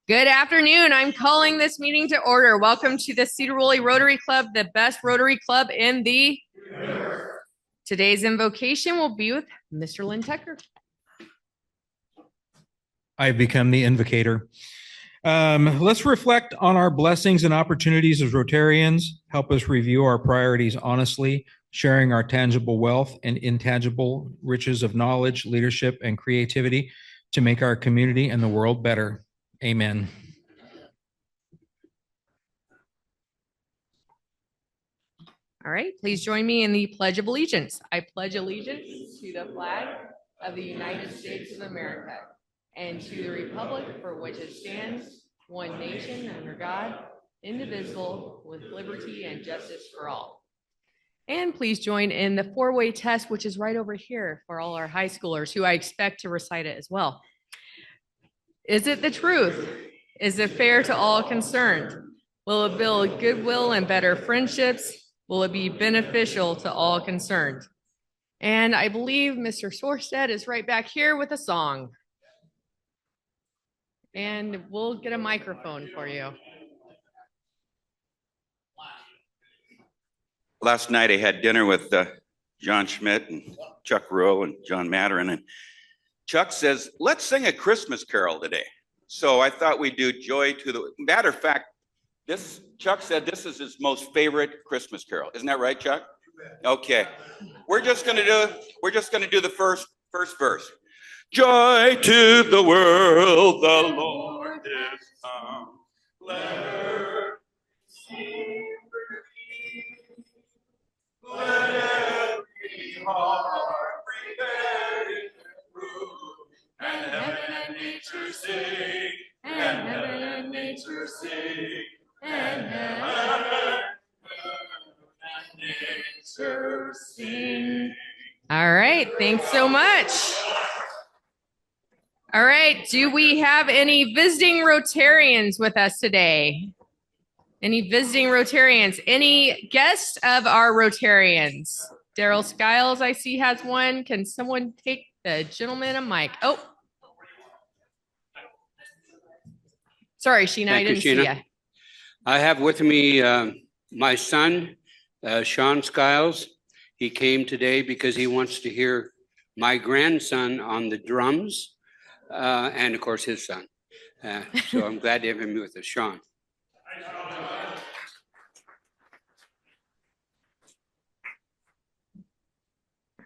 Good afternoon. I'm calling this meeting to order. Welcome to the Sedro Woolley Rotary Club, the best Rotary Club in the universe. Today's invocation will be with Mr. Lynn Tucker. I've become the invocator. Let's reflect on our blessings and opportunities as Rotarians. Help us review our priorities honestly, sharing our tangible wealth and intangible riches of knowledge, leadership, and creativity to make our community and the world better. Amen. All right, please join me in the Pledge of Allegiance. I pledge allegiance to the flag of the United States of America and to the republic for which it stands, one nation under God, indivisible, with liberty and justice for all. And please join in the four-way test, which is right over here for all our high schoolers who I expect to recite it as well. Is it the truth? Is it fair to all concerned? Will it build goodwill and better friendships? Will it be beneficial to all concerned? And I believe Mr. Sorstead is right back here with a song. And we'll get a microphone for you. Last night I had dinner with John Schmidt and Chuck Ruhl and John Maturin, and Chuck says, let's sing a Christmas carol today. So I thought we'd do Joy to the, matter of fact, Chuck said this is his most favorite Christmas carol. Isn't that right, Chuck? Okay. We're just gonna do the first verse. Joy to the world, the Lord is come. Let her sing for thee. Let every heart prepare in the room. And heaven and nature sing. And heaven and nature sing. And heaven and nature sing. All right, thanks so much. All right, do we have any visiting Rotarians with us today? Any visiting Rotarians? Any guests of our Rotarians? Daryl Skiles, I see, has one. Can someone take the gentleman a mic? Oh. Sorry, Sheena, I didn't see you. I have with me my son, Sean Skiles. He came today because he wants to hear my grandson on the drums, and of course his son. So I'm glad to have him with us, Sean.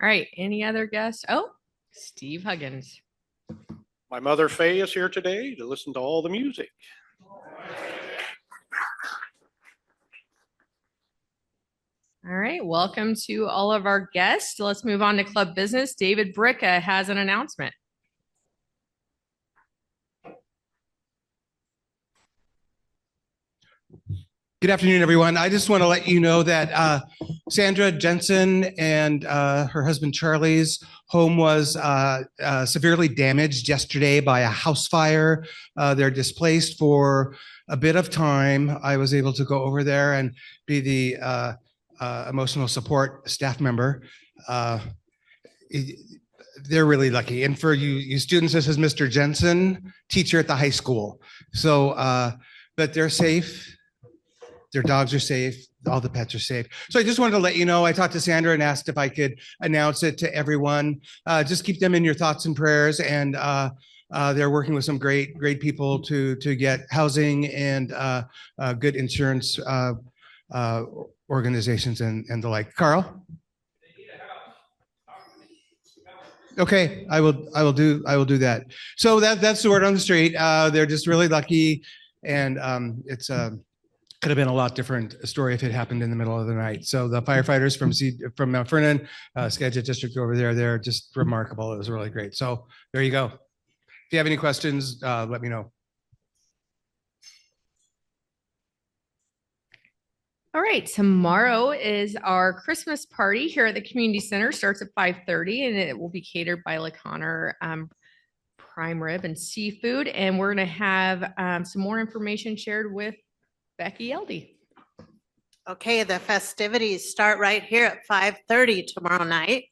All right, any other guests? Oh, Steve Huggins. My mother Faye is here today to listen to all the music. All right, welcome to all of our guests. Let's move on to club business. David Bricka has an announcement. Good afternoon, everyone. I just want to let you know that Sandra Jensen and her husband Charlie's home was severely damaged yesterday by a house fire. They're displaced for a bit of time. I was able to go over there and be the emotional support staff member. They're really lucky. And for you students, this is Mr. Jensen, teacher at the high school. So, but they're safe. Their dogs are safe. All the pets are safe. So I just wanted to let you know, I talked to Sandra and asked if I could announce it to everyone. Just keep them in your thoughts and prayers. And they're working with some great people to get housing and good insurance organizations and the like. Carl? Okay, I will do that. So that's the word on the street. They're just really lucky, and it's could have been a lot different story if it happened in the middle of the night. So the firefighters from Mount Vernon, Skagit District over there, they're just remarkable. It was really great. So there you go. If you have any questions, let me know. All right, tomorrow is our Christmas party here at the community center. Starts at 5:30 and it will be catered by LaConner Prime Rib and Seafood. And we're going to have some more information shared with Becky Eldey. Okay, the festivities start right here at 5:30 tomorrow night.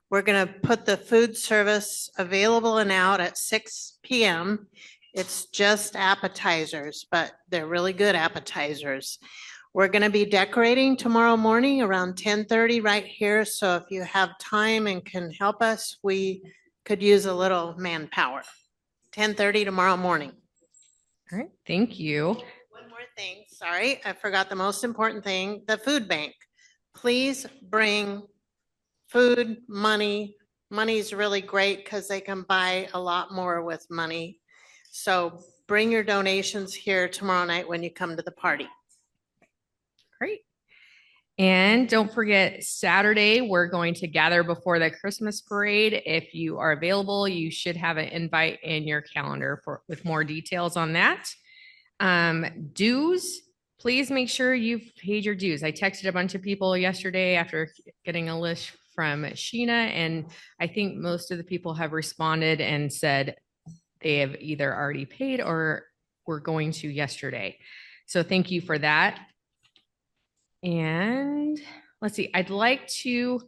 We're going to put the food service available and out at 6 p.m. It's just appetizers, but they're really good appetizers. We're going to be decorating tomorrow morning around 10:30 right here. So if you have time and can help us, we could use a little manpower. 10:30 tomorrow morning. All right, thank you. One more thing, sorry, I forgot the most important thing, the food bank. Please bring food, money. Money's really great because they can buy a lot more with money. So bring your donations here tomorrow night when you come to the party. Great. And don't forget, Saturday, we're going to gather before the Christmas parade. If you are available, you should have an invite in your calendar with more details on that. Dues, please make sure you've paid your dues. I texted a bunch of people yesterday after getting a list from Sheena, and I think most of the people have responded and said they have either already paid or were going to yesterday. So thank you for that. And let's see, I'd like to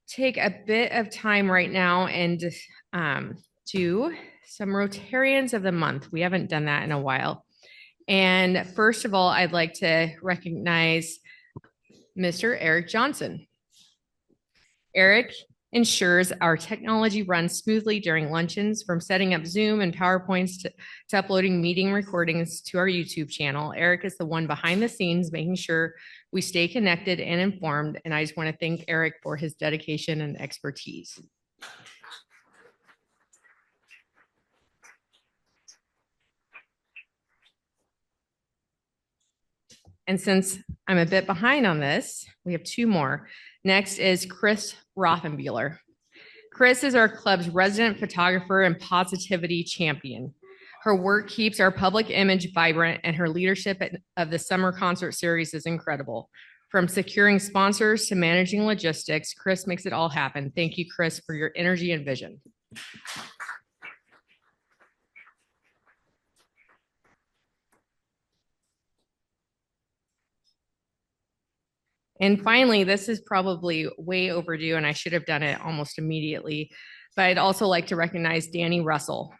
take a bit of time right now and do some Rotarians of the Month. We haven't done that in a while. And first of all, I'd like to recognize Mr. Eric Johnson. Eric ensures our technology runs smoothly during luncheons, from setting up Zoom and PowerPoints to uploading meeting recordings to our YouTube channel. Eric is the one behind the scenes, making sure we stay connected and informed. And I just want to thank Eric for his dedication and expertise. And since I'm a bit behind on this, we have two more. Next is Chris Rothenbuehler. Chris is our club's resident photographer and positivity champion. Her work keeps our public image vibrant, and her leadership of the summer concert series is incredible. From securing sponsors to managing logistics, Chris makes it all happen. Thank you, Chris, for your energy and vision. And finally, this is probably way overdue, and I should have done it almost immediately, but I'd also like to recognize Danny Russell.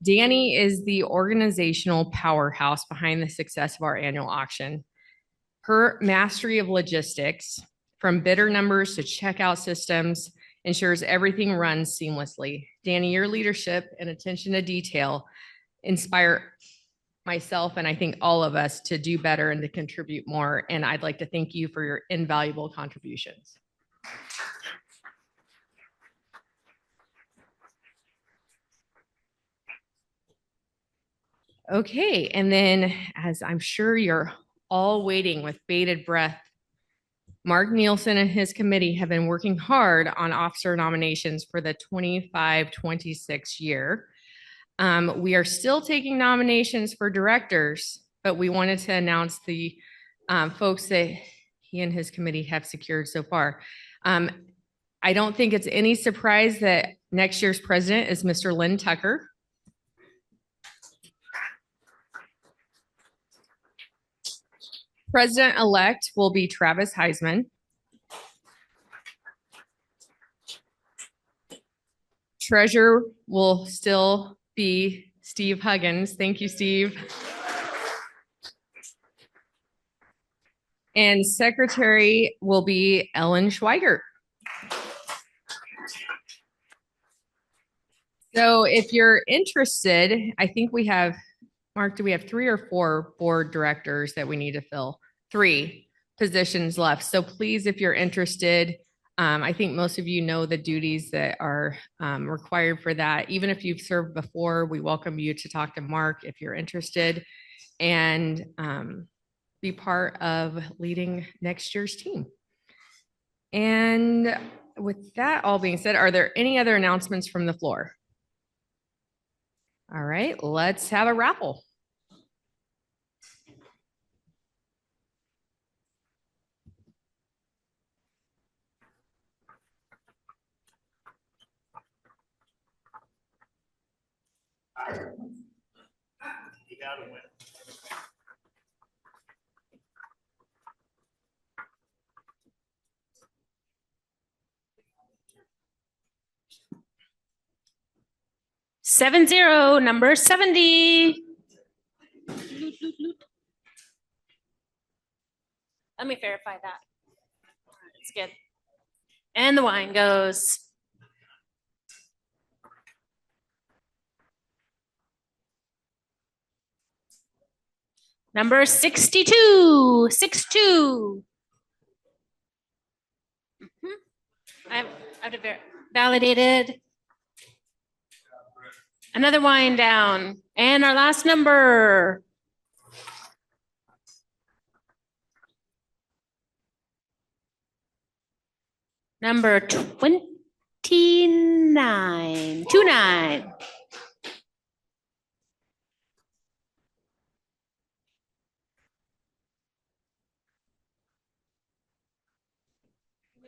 Danny is the organizational powerhouse behind the success of our annual auction. Her mastery of logistics, from bidder numbers to checkout systems, ensures everything runs seamlessly. Danny, your leadership and attention to detail inspire myself and I think all of us to do better and to contribute more. And I'd like to thank you for your invaluable contributions. Okay, and then as I'm sure you're all waiting with bated breath, Mark Nielsen and his committee have been working hard on officer nominations for the 25-26 year. We are still taking nominations for directors, but we wanted to announce the folks that he and his committee have secured so far. I don't think it's any surprise that next year's president is Mr. Lynn Tucker. President-elect will be Travis Heisman. Treasurer will still be Steve Huggins. Thank you, Steve. And secretary will be Ellen Schweigert. So if you're interested, I think we have, Mark, do we have 3 or 4 board directors that we need to fill? 3 positions left. So please, if you're interested, I think most of you know the duties that are required for that. Even if you've served before, we welcome you to talk to Mark if you're interested and be part of leading next year's team. And with that all being said, are there any other announcements from the floor? All right, let's have a raffle. You gotta win. 7-0, number 70. Let me verify that. It's good. And the wine goes. Number 62, 6-2. I have to validated. Another wind down. And our last number. Number 29, 29.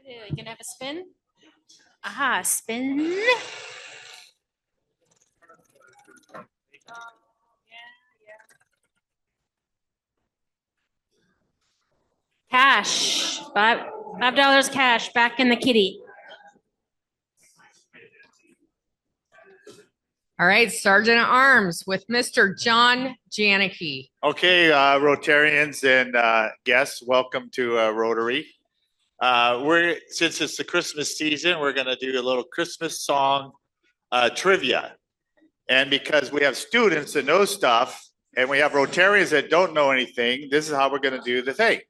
You gonna have a spin? Aha, spin. Cash, $5 cash back in the kitty. All right, Sergeant at Arms with Mr. John Janicki. Okay, Rotarians and guests, welcome to Rotary. Since it's the Christmas season, we're going to do a little Christmas song trivia. And because we have students that know stuff and we have Rotarians that don't know anything, this is how we're going to do the thing.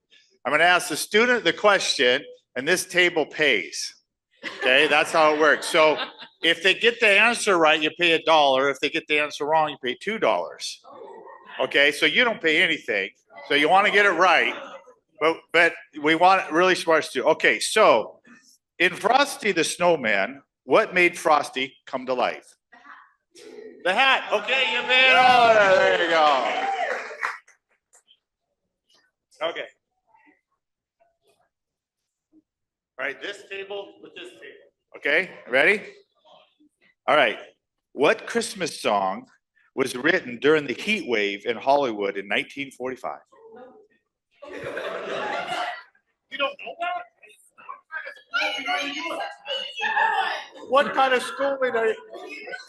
I'm going to ask the student the question and this table pays. Okay, that's how it works. So if they get the answer right, you pay $1. If they get the answer wrong, you pay $2. Okay, so you don't pay anything. So you want to get it right, but we want really smart students. Okay, so in Frosty the Snowman, what made Frosty come to life? The hat. Okay, you made it all. There you go. Okay. All right, this table with this table. Okay, ready? All right. What Christmas song was written during the heat wave in Hollywood in 1945? You don't know that? What kind of schooling are you?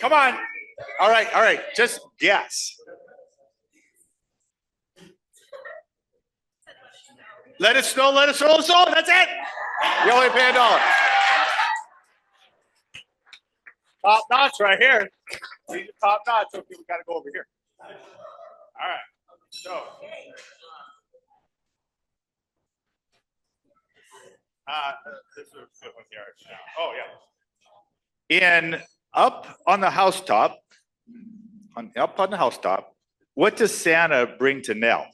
Come on. All right. Just guess. Let it snow, let it snow, so that's it. You only pay $1. Top notch right here. These are top notch. Okay, we got to go over here. All right. So. This is what the arch now. Oh yeah. Up on the housetop, what does Santa bring to Nell?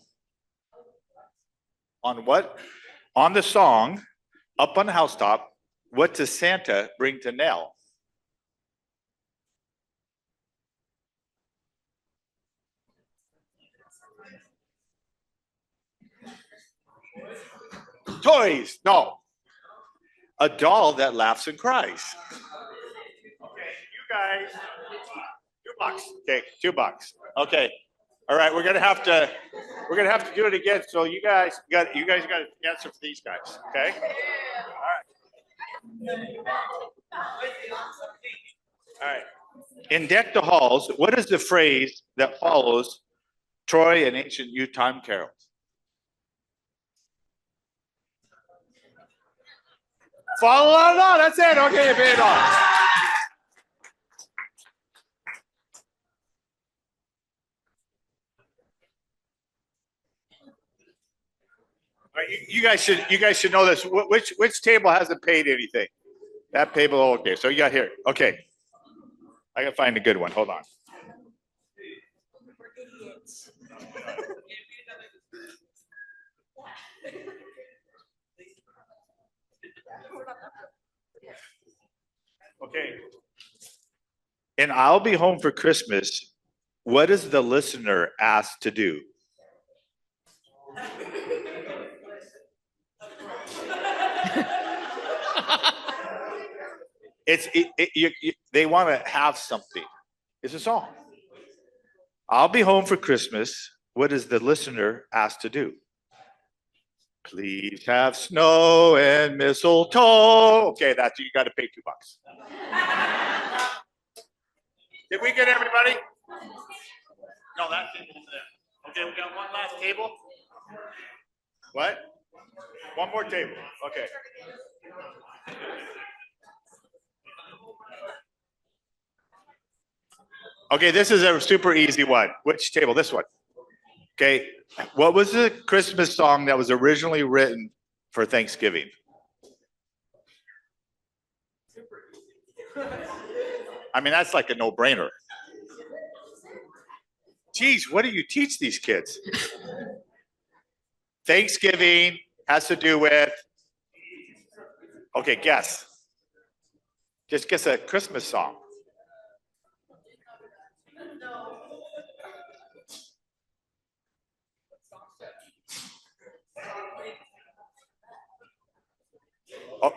On what? On the song, Up on the Housetop, what does Santa bring to Nell? Toys. No. A doll that laughs and cries. Okay, you guys. $2. Okay, $2. Okay. All right, we're gonna have to do it again. So you guys got to answer for these guys. Okay. All right. In Deck the Halls, what is the phrase that follows Troy and Ancient Time carols? Follow on. No, that's it. Okay, you paid it off. All right, you guys should know this. Which table hasn't paid anything? That table. Okay, so you got here. Okay, I gotta find a good one. Hold on. Okay. And I'll Be Home for Christmas. What is the listener asked to do? They want to have something. It's a song. I'll be home for Christmas. What is the listener asked to do? Please have snow and mistletoe. Okay, you got to pay $2. Did we get everybody? No, that table's there. Okay, we got one last table. What? One more table. Okay. Okay, this is a super easy one. Which table? This one. Okay. What was the Christmas song that was originally written for Thanksgiving? I mean, that's like a no-brainer. Geez, what do you teach these kids? Thanksgiving has to do with, okay, guess. Just guess a Christmas song. Oh,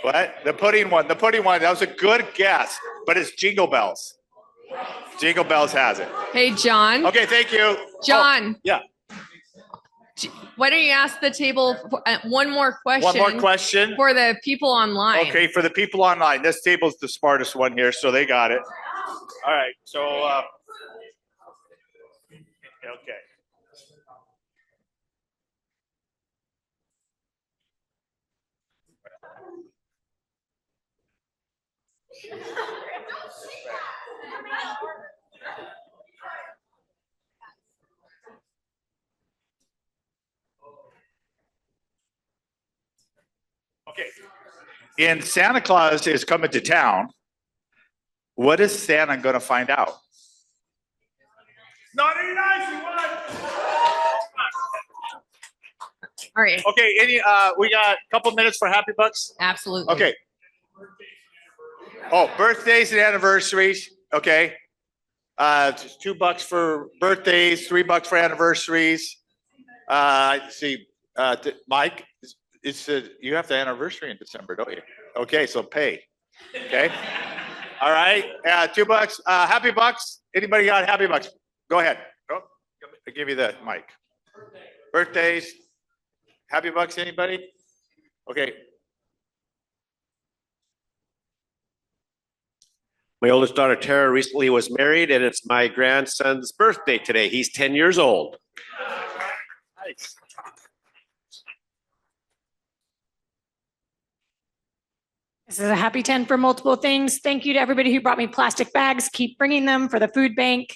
what? The pudding one. The pudding one. That was a good guess, but it's Jingle Bells. Jingle Bells has it. Hey, John. Okay, thank you. John. Oh, yeah. Why don't you ask the table one more question? One more question. For the people online. Okay, for the people online, this table's the smartest one here, so they got it. All right, so, okay. Okay. And Santa Claus is coming to town. What is Santa going to find out? Naughty, nice, one. All right. Okay, we got a couple minutes for Happy Bucks? Absolutely. Okay. Oh, birthdays and anniversaries. Okay. $2 for birthdays, $3 for anniversaries. See, Mike, you have the anniversary in December, don't you? Okay, so pay. Okay. All right. $2. Happy Bucks. Anybody got Happy Bucks? Go ahead. I'll give you the mic. Birthdays. Happy Bucks. Anybody? Okay. My oldest daughter, Tara, recently was married, and it's my grandson's birthday today. He's 10 years old. Nice. This is a happy 10 for multiple things. Thank you to everybody who brought me plastic bags. Keep bringing them for the food bank.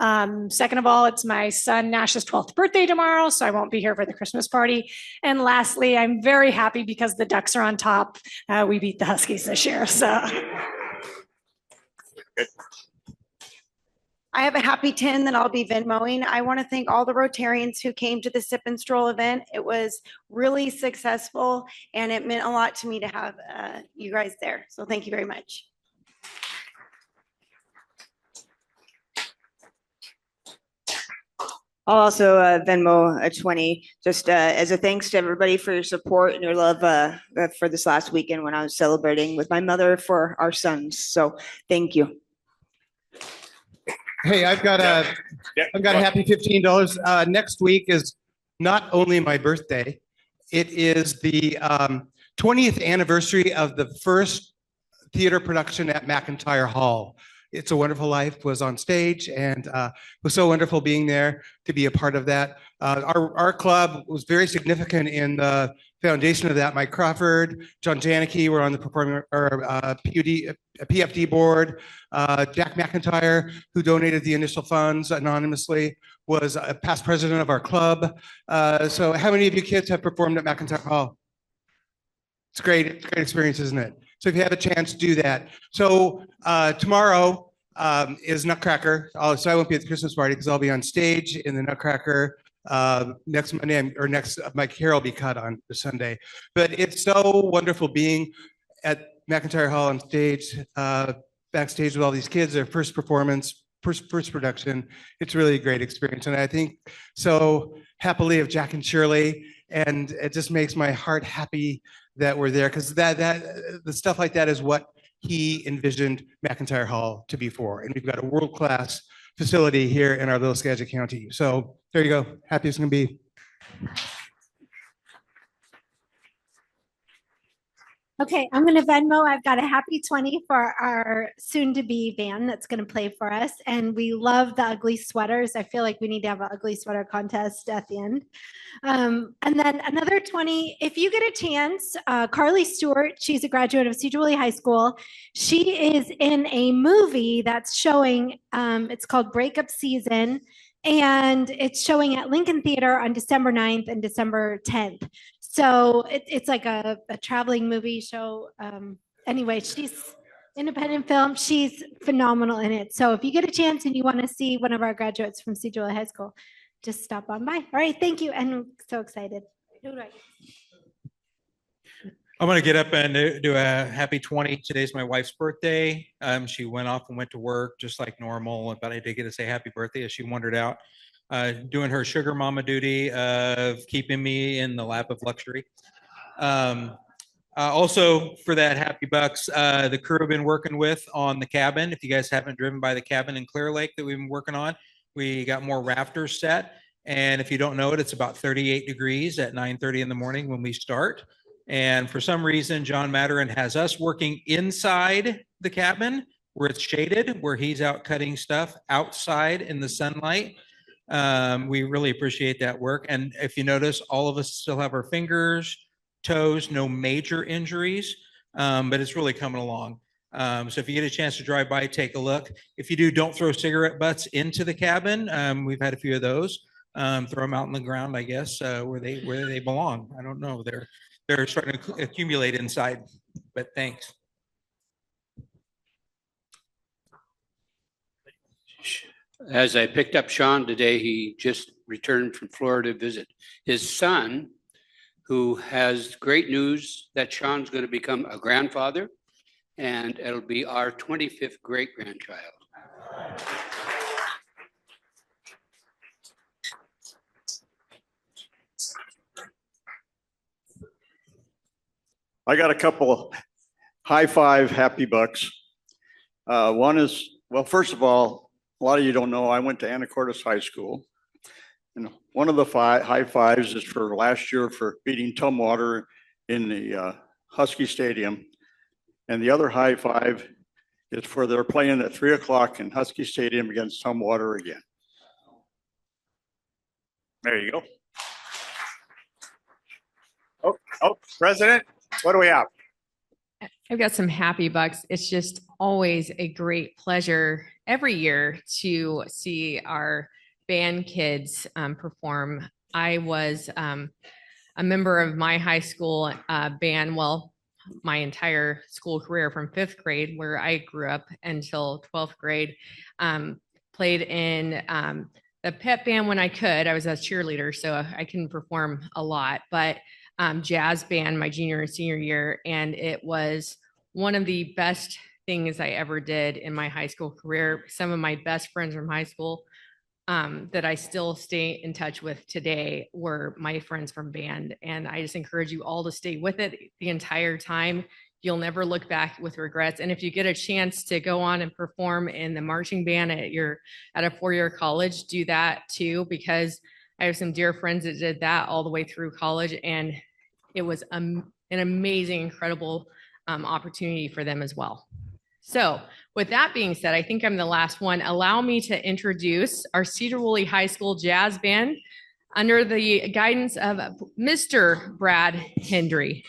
Second of all, it's my son Nash's 12th birthday tomorrow, so I won't be here for the Christmas party. And lastly, I'm very happy because the Ducks are on top. We beat the Huskies this year, so. I have a happy 10 that I'll be Venmoing. I want to thank all the Rotarians who came to the Sip and Stroll event. It was really successful and it meant a lot to me to have you guys there. So thank you very much. I'll also Venmo a 20, just as a thanks to everybody for your support and your love for this last weekend when I was celebrating with my mother for our sons. So thank you. Hey, I've got a happy $15. Next week is not only my birthday, it is the 20th anniversary of the first theater production at McIntyre Hall. It's a Wonderful Life was on stage, and it was so wonderful being there to be a part of that. Our club was very significant in the foundation of that. Mike Crawford, John Janicki were on the PFD board. Jack McIntyre, who donated the initial funds anonymously, was a past president of our club. So how many of you kids have performed at McIntyre Hall? It's great. It's a great experience, isn't it? So if you have a chance, do that. So tomorrow is Nutcracker. So I won't be at the Christmas party because I'll be on stage in the Nutcracker next Monday, or my carol will be cut on Sunday. But it's so wonderful being at McIntyre Hall on stage, backstage with all these kids, their first performance, first production. It's really a great experience. And I think so happily of Jack and Shirley, and it just makes my heart happy that we're there, because the stuff like that is what he envisioned McIntyre Hall to be for. And we've got a world-class facility here in our little Skagit County. So there you go. Happy as can be. Okay, I'm gonna Venmo. I've got a happy 20 for our soon-to-be band that's gonna play for us. And we love the ugly sweaters. I feel like we need to have an ugly sweater contest at the end. And then another 20, if you get a chance, Carly Stewart, she's a graduate of Sedro Woolley High School. She is in a movie that's showing, it's called Breakup Season. And it's showing at Lincoln Theater on December 9th and December 10th. So it's like a traveling movie show. Anyway, she's independent film. She's phenomenal in it. So if you get a chance and you want to see one of our graduates from Sedro Woolley High School, just stop on by. All right, thank you. And I'm so excited. Who do I get? I'm going to get up and do a happy 20. Today's my wife's birthday. She went off and went to work just like normal, but I did get to say happy birthday as she wandered out, doing her sugar mama duty of keeping me in the lap of luxury. Also, for that happy bucks, the crew have been working with on the cabin. If you guys haven't driven by the cabin in Clear Lake that we've been working on, we got more rafters set. And if you don't know it, it's about 38 degrees at 9:30 in the morning when we start. And for some reason, John Maturin has us working inside the cabin where it's shaded, where he's out cutting stuff outside in the sunlight. We really appreciate that work. And if you notice, all of us still have our fingers, toes, no major injuries, but it's really coming along. So if you get a chance to drive by, take a look. If you do, don't throw cigarette butts into the cabin. We've had a few of those. Throw them out on the ground, I guess, where they belong. I don't know. They're starting to accumulate inside, but thanks. As I picked up Sean today, he just returned from Florida to visit his son, who has great news that Sean's going to become a grandfather, and it'll be our 25th great-grandchild. I got a couple high five happy bucks. One is, well, first of all, a lot of you don't know, I went to Anacortes High School. And one of the high fives is for last year for beating Tumwater in the Husky Stadium. And the other high five is for they're playing at 3 o'clock in Husky Stadium against Tumwater again. There you go. Oh, President, what do we have? I've got some happy bucks. It's just always a great pleasure every year to see our band kids perform. I was a member of my high school band, well, my entire school career from 5th grade, where I grew up, until 12th grade. Played in the pep band when I could. I was a cheerleader, so I couldn't perform a lot, but jazz band my junior and senior year. And it was one of the best things I ever did in my high school career. Some of my best friends from high school that I still stay in touch with today were my friends from band. And I just encourage you all to stay with it the entire time. You'll never look back with regrets. And if you get a chance to go on and perform in the marching band at a 4-year college, do that too, because I have some dear friends that did that all the way through college, and it was an amazing, incredible opportunity for them as well. So with that being said, I think I'm the last one. Allow me to introduce our Sedro Woolley High School Jazz Band under the guidance of Mr. Brad Hendry.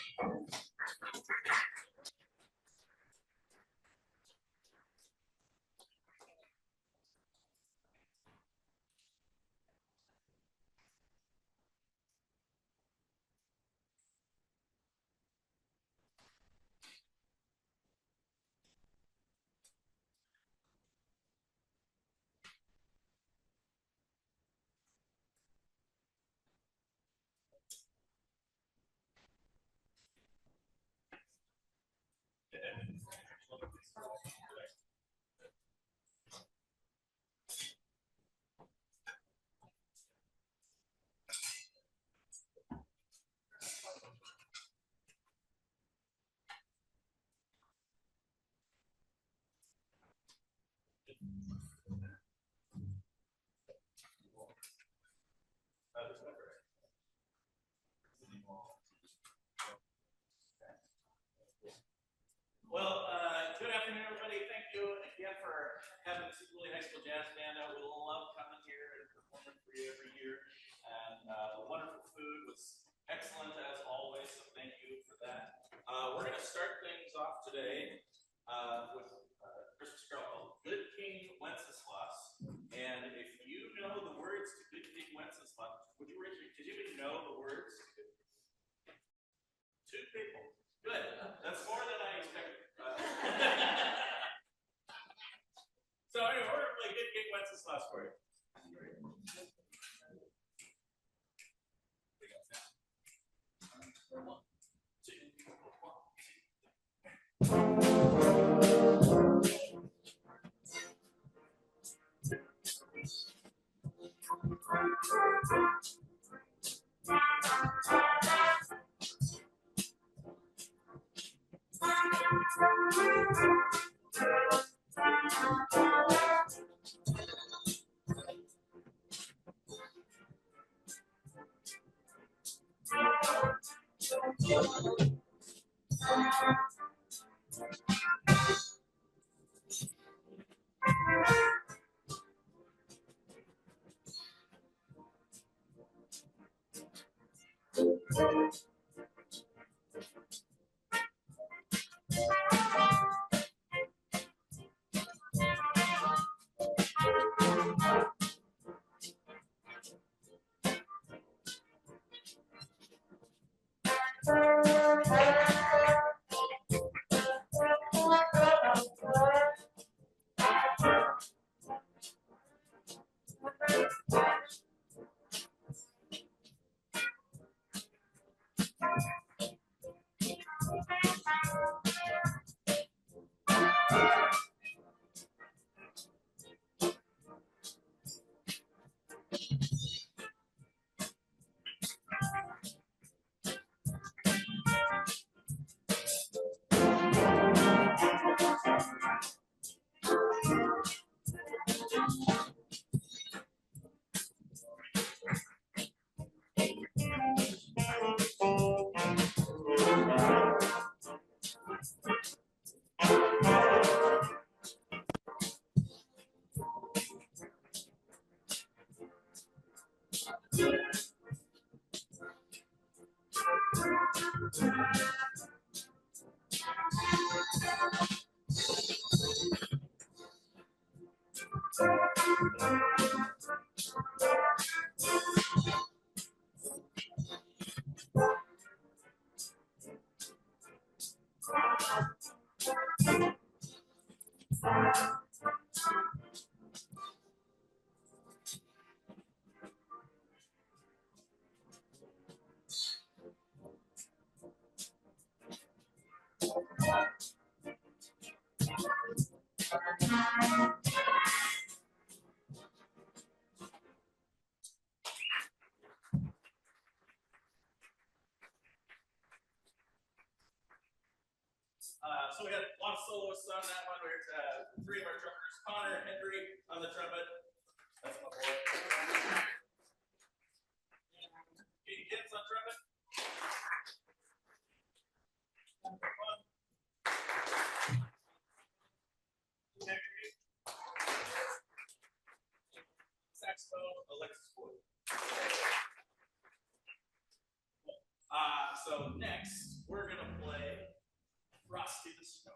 for having the Sedro Woolley High School Jazz Band out. We love coming here and performing for you every year. And the wonderful food was excellent as always, so thank you for that. We're going to start things off today with Christmas carol called Good King Wenceslas. And if you know the words to Good King Wenceslas, would you raise your, did you even know the words? Two people. Good. That's more than I expected. So anyway, we're going to play Good King Wenceslas for you. One, two, so we had a lot of soloists on that one. We had three of our trumpeters, Connor, Henry on the trumpet. That's my boy. Katie Gibbs on trumpet. Saxophone, Alexis Wood. So next, we're going to play Frosty the Snowman.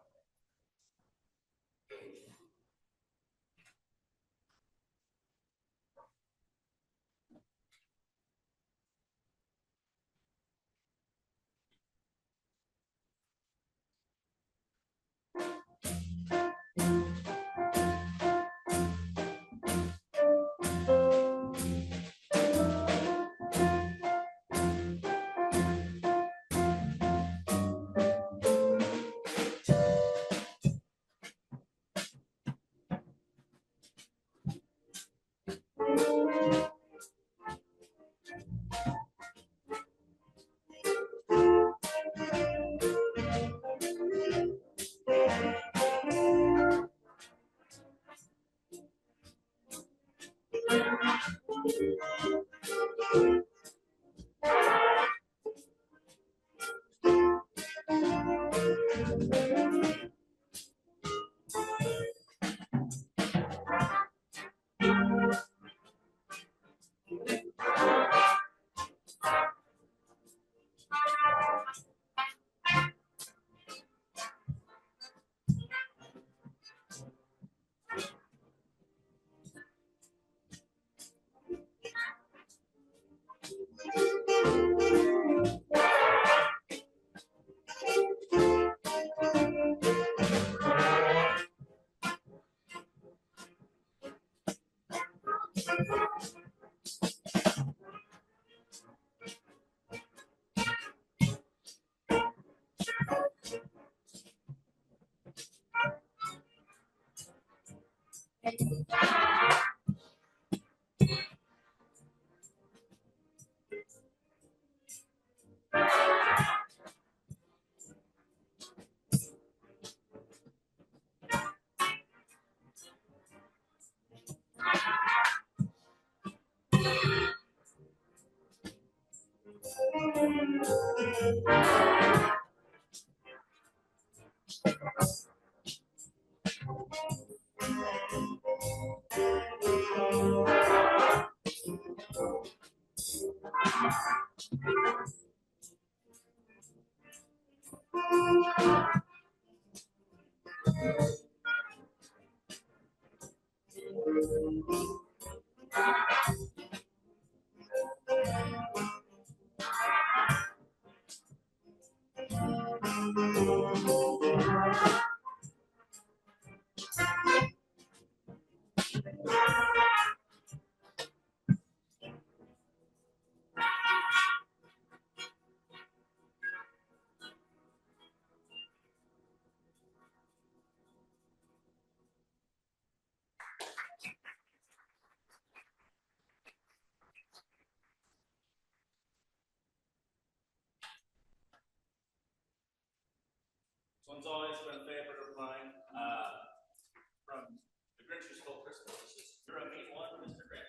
This one's always been a favorite of mine. From The Grinch Who Stole Christmas. This is You're a Mean One, Mr. Grinch.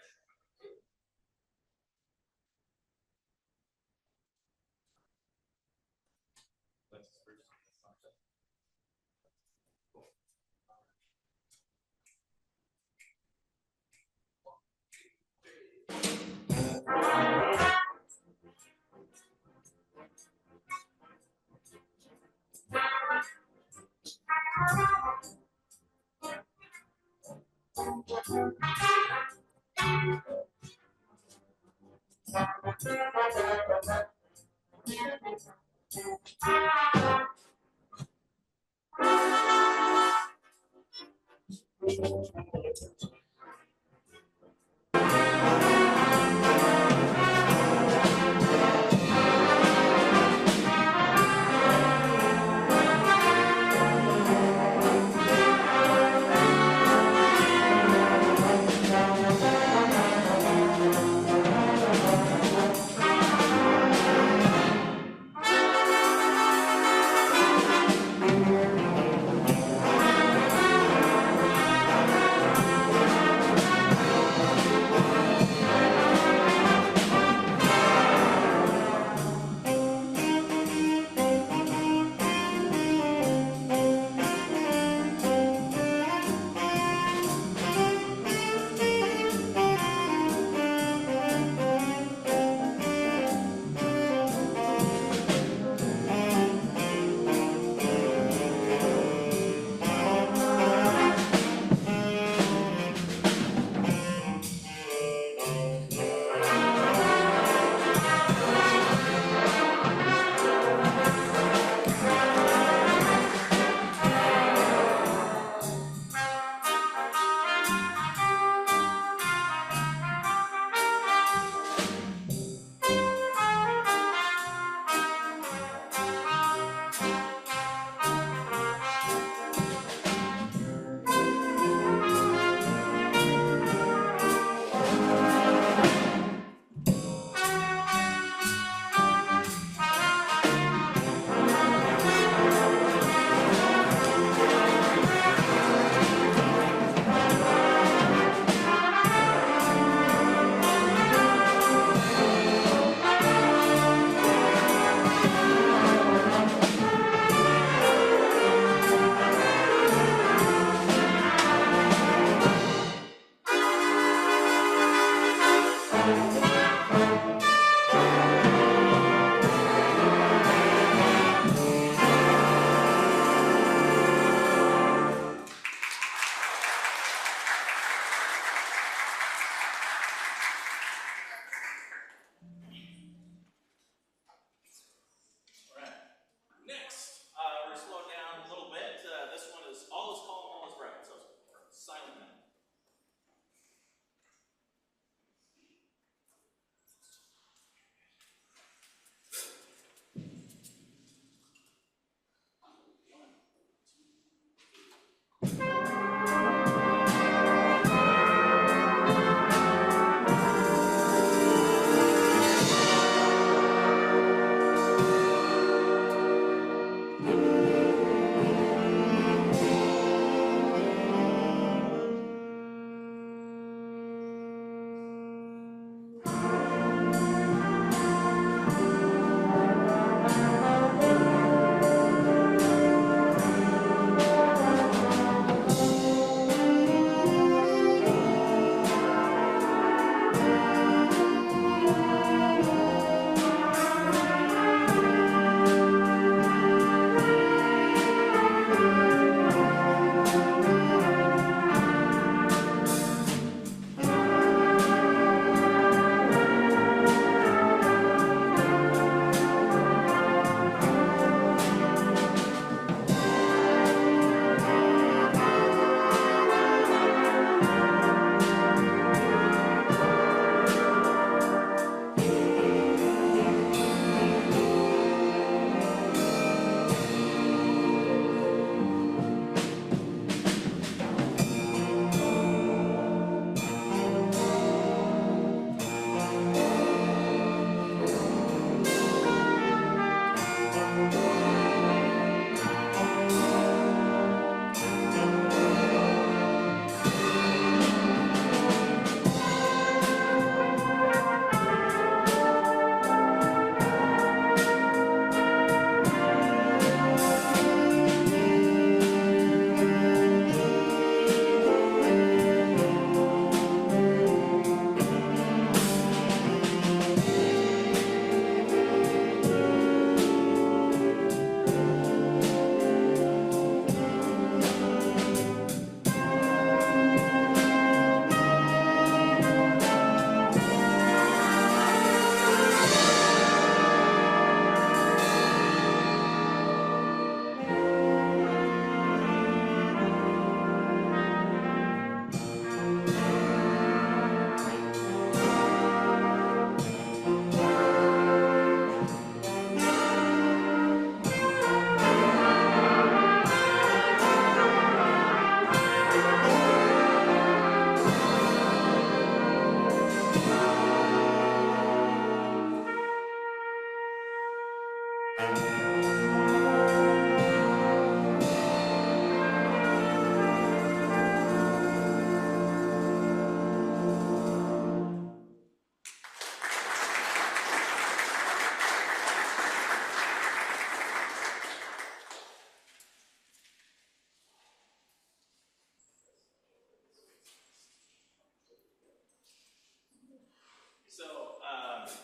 So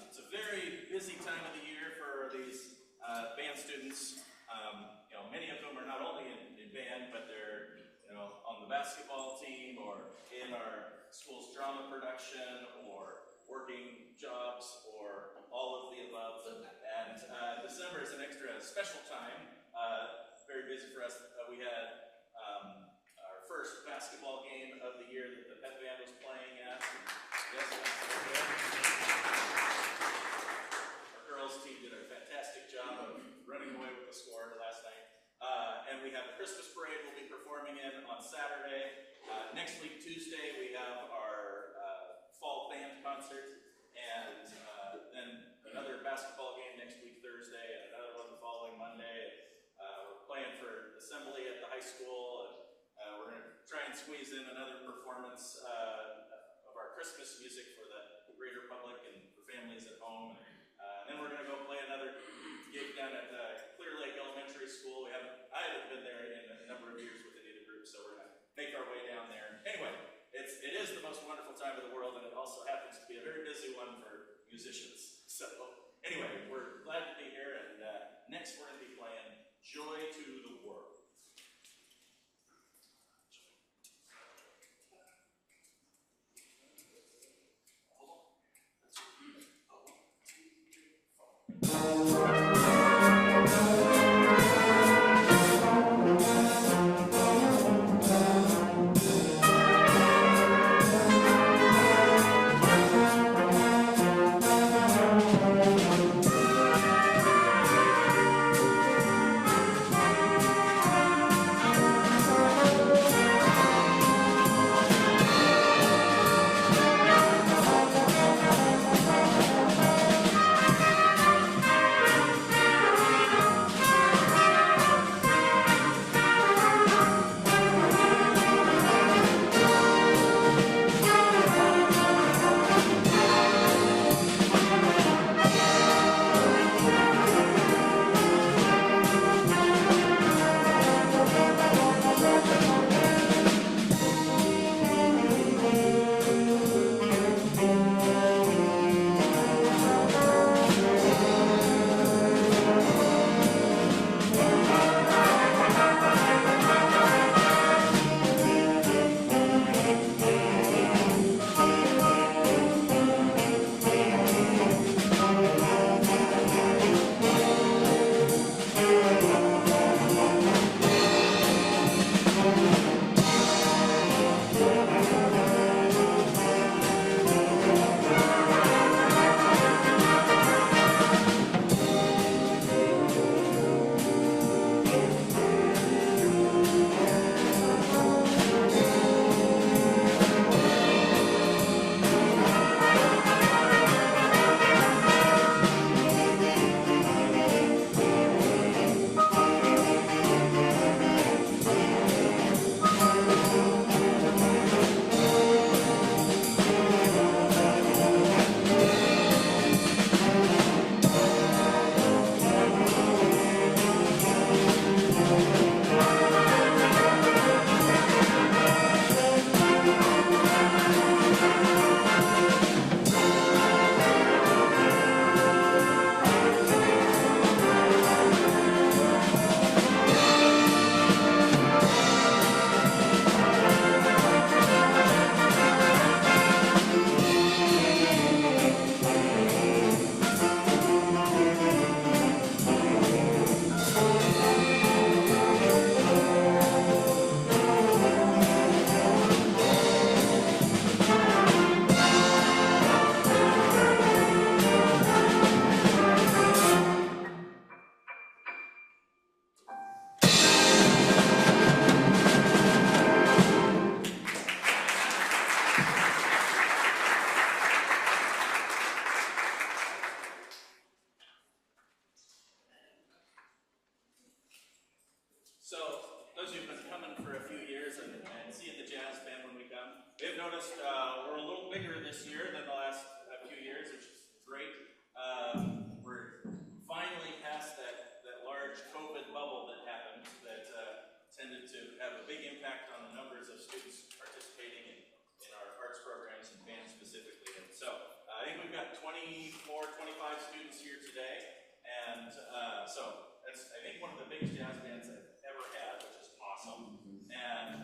it's a very busy time of the year for these band students. Many of them are not only in band, but they're on the basketball team or in our school's drama production or working jobs or all of the above. And December is an extra special time. Very busy for us. We had our first basketball game of the year that the pep band was playing at. Yes, our girls team did a fantastic job of running away with the score last night. And we have the Christmas parade we'll be performing in on Saturday. Next week, Tuesday, we have our fall band concert. And then another basketball game next week, Thursday, and another one the following Monday. We're playing for assembly at the high school. And we're going to try and squeeze in another performance of our Christmas music for the greater public and for families at home. And then we're going to go play another gig down at Clear Lake Elementary School. I haven't been there in a number of years with any of the groups, so we're going to make our way down there. Anyway, it is the most wonderful time of the world, and it also happens to be a very busy one for musicians. So anyway, we're glad to be here, and next we're going to be playing Joy to the World. got 24, 25 students here today. And so that's, I think, one of the biggest jazz bands I've ever had, which is awesome. And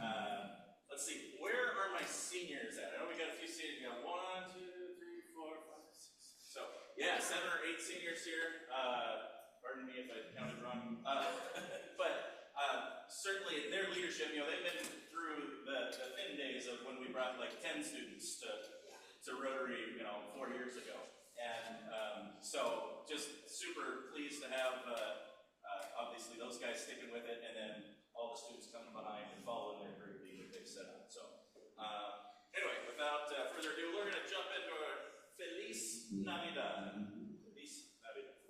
let's see, where are my seniors at? I know we got a few seniors. We got 1, 2, 3, 4, 5, 6. So yeah, 7 or 8 seniors here. Pardon me if I counted wrong. But certainly their leadership, they've been through the thin days of when we brought like 10 students to Rotary, 4 years ago. And so just super pleased to have, obviously, those guys sticking with it, and then all the students coming behind and following their great lead that they've set up. So anyway, without further ado, we're going to jump into our Feliz Navidad. Feliz Navidad.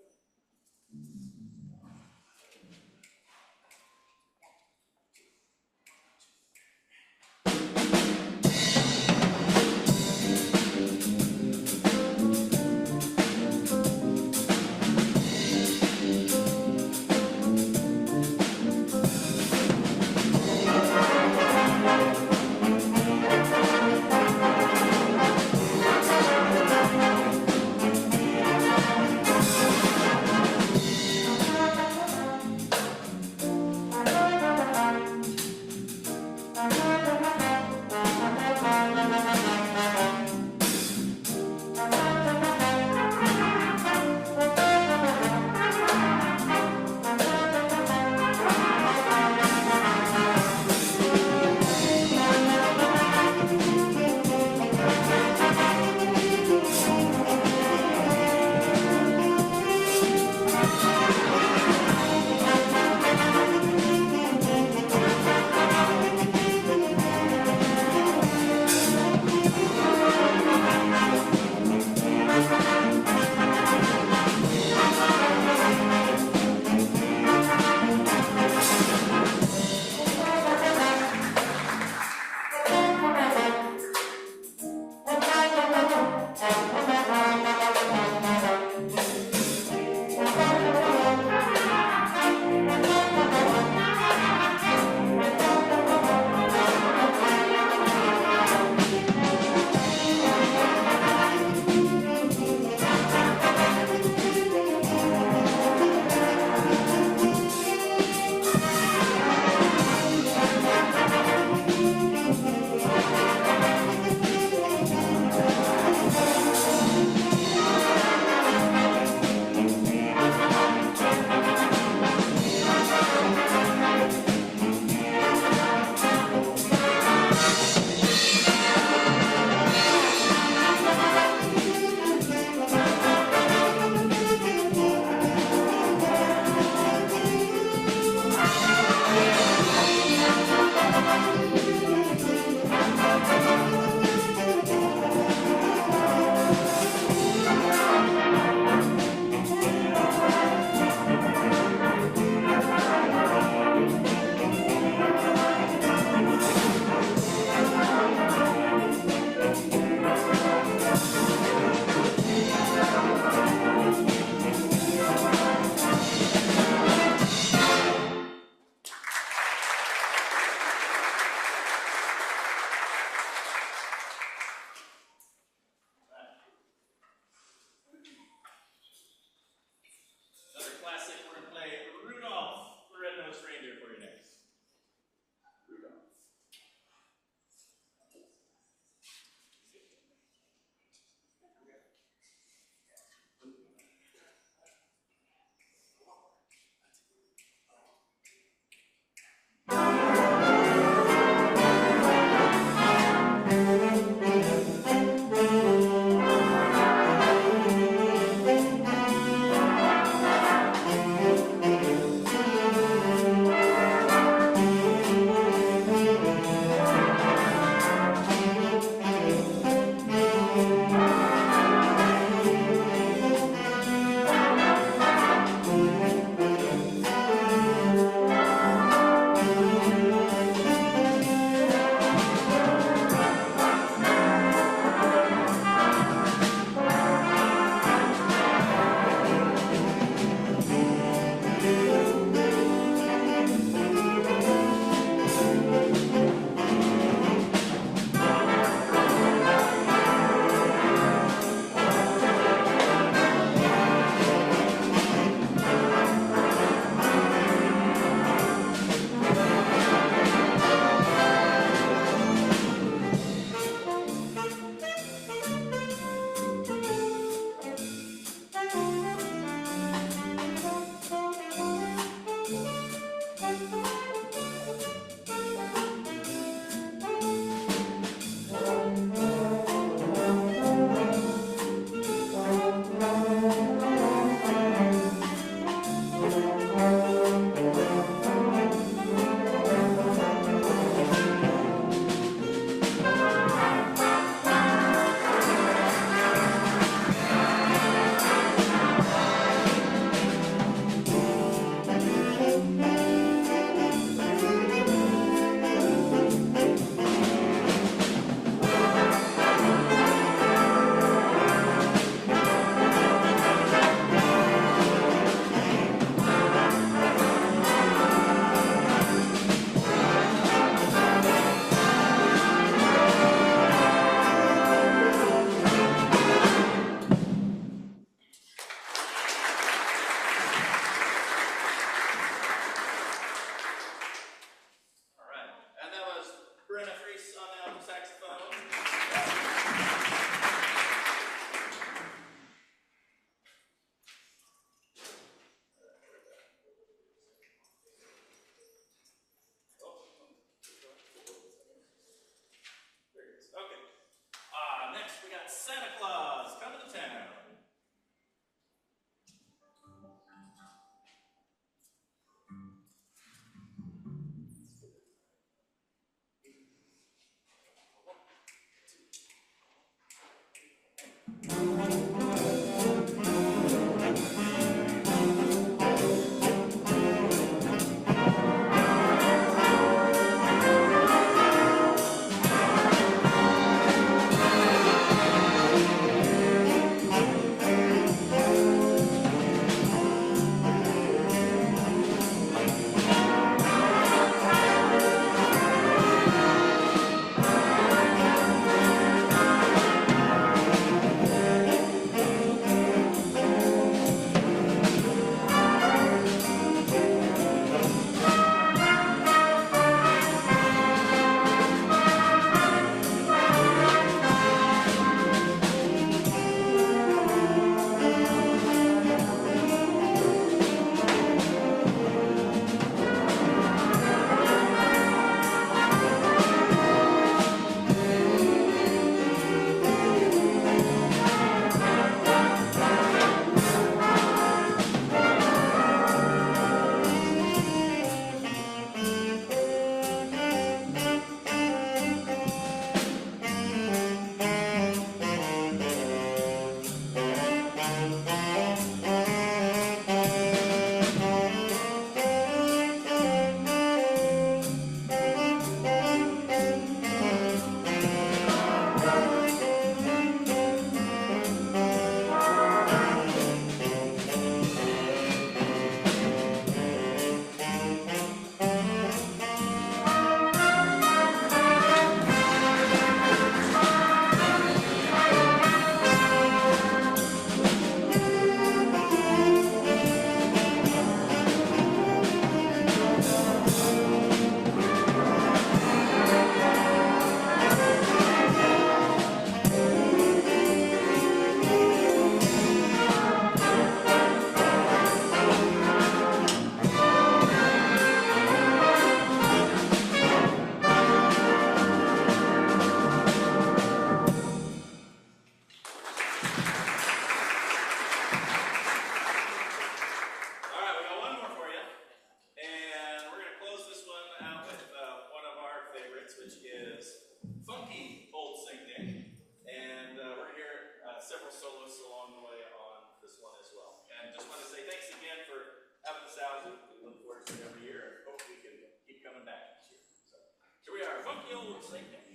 us along the way on this one as well. And just want to say thanks again for having us out. We look forward to it every year. Hope we can keep coming back each year. So here we are, funky old St. Nick.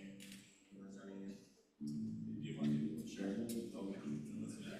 Do you want to? Sure. Okay. Let's do that.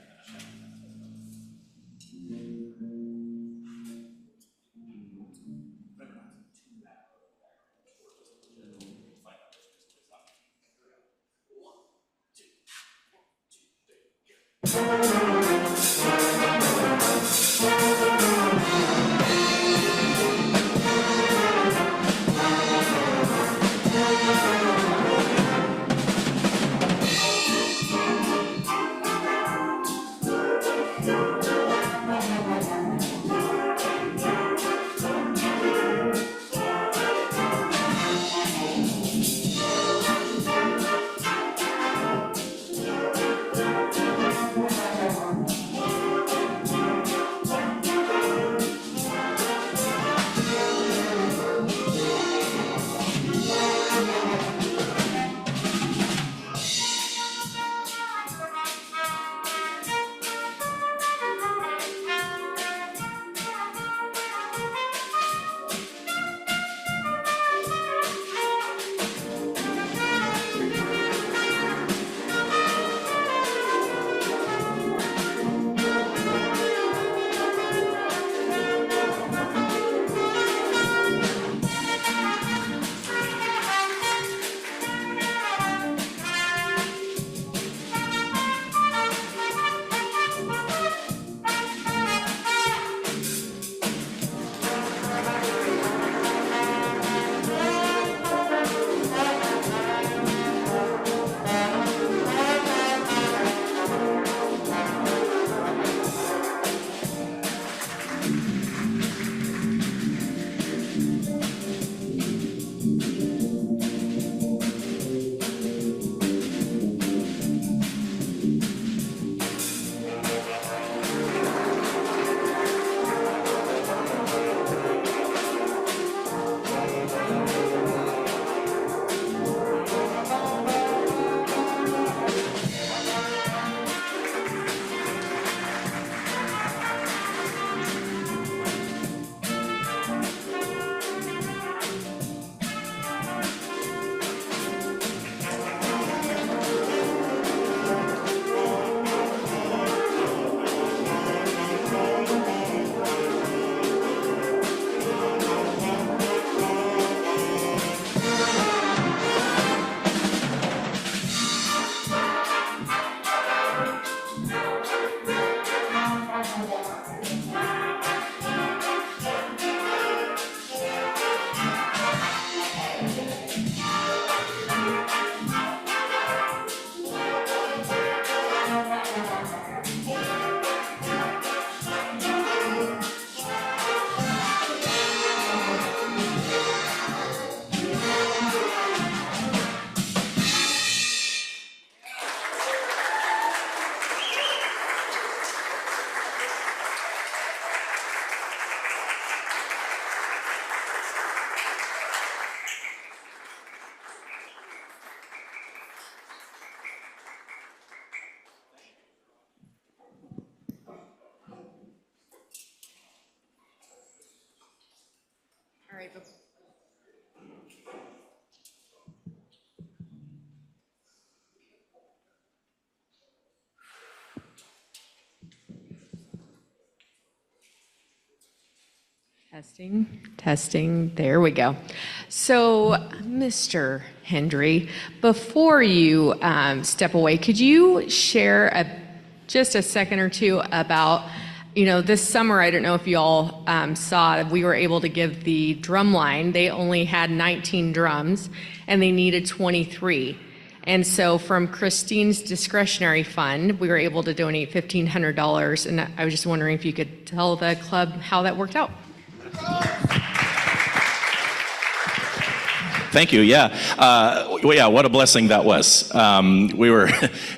right. Testing, testing, there we go. So, Mr. Hendry, before you step away, could you share just a second or two about, this summer, I don't know if you all saw, we were able to give the drum line, they only had 19 drums and they needed 23. And so from Christine's discretionary fund, we were able to donate $1,500. And I was just wondering if you could tell the club how that worked out. Thank you. Yeah. What a blessing that was. We were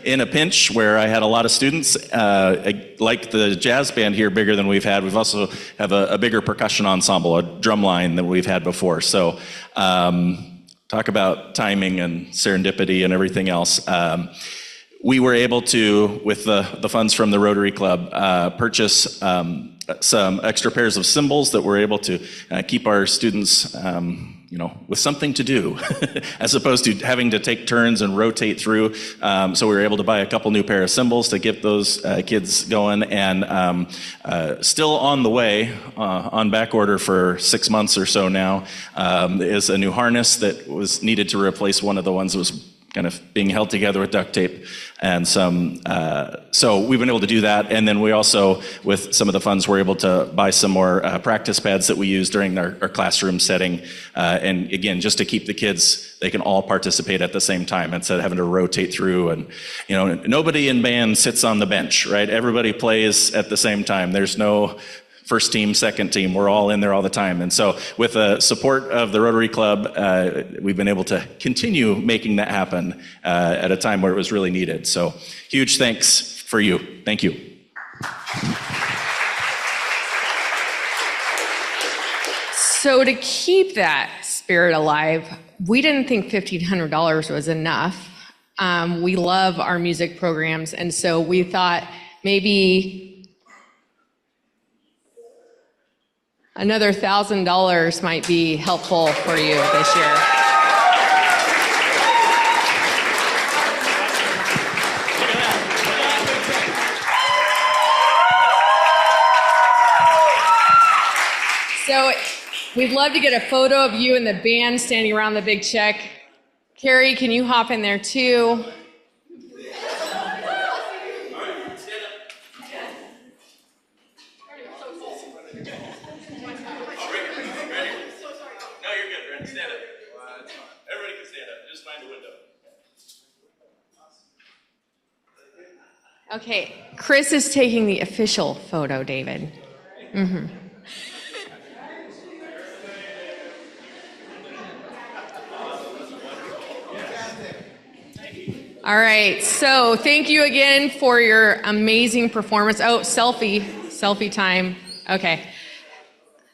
in a pinch where I had a lot of students, like the jazz band here, bigger than we've had. We've also have a bigger percussion ensemble, a drum line than we've had before. So talk about timing and serendipity and everything else. we were able to, with the funds from the Rotary Club, purchase some extra pairs of cymbals that were able to keep our students, with something to do, as opposed to having to take turns and rotate through. So we were able to buy a couple new pair of cymbals to get those kids going, and still on the way, on back order for 6 months or so now, is a new harness that was needed to replace one of the ones that was kind of being held together with duct tape and some, so we've been able to do that. And then we also, with some of the funds, were able to buy some more practice pads that we use during our classroom setting. And again, just to keep the kids, they can all participate at the same time instead of having to rotate through. And, nobody in band sits on the bench, right? Everybody plays at the same time. There's no first team, second team, we're all in there all the time. And so with the support of the Rotary Club, we've been able to continue making that happen at a time where it was really needed. So huge thanks for you. Thank you. So to keep that spirit alive, we didn't think $1,500 was enough. We love our music programs, and so we thought maybe another $1,000 might be helpful for you this year. So we'd love to get a photo of you and the band standing around the big check. Carrie, can you hop in there too? Okay, Chris is taking the official photo, David. Mm-hmm. All right, so thank you again for your amazing performance. Oh, selfie time. Okay.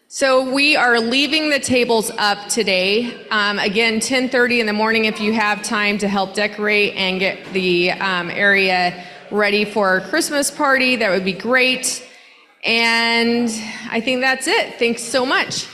So we are leaving the tables up today. Again, 10:30 in the morning if you have time to help decorate and get the area ready for our Christmas party, that would be great. And I think that's it. Thanks so much.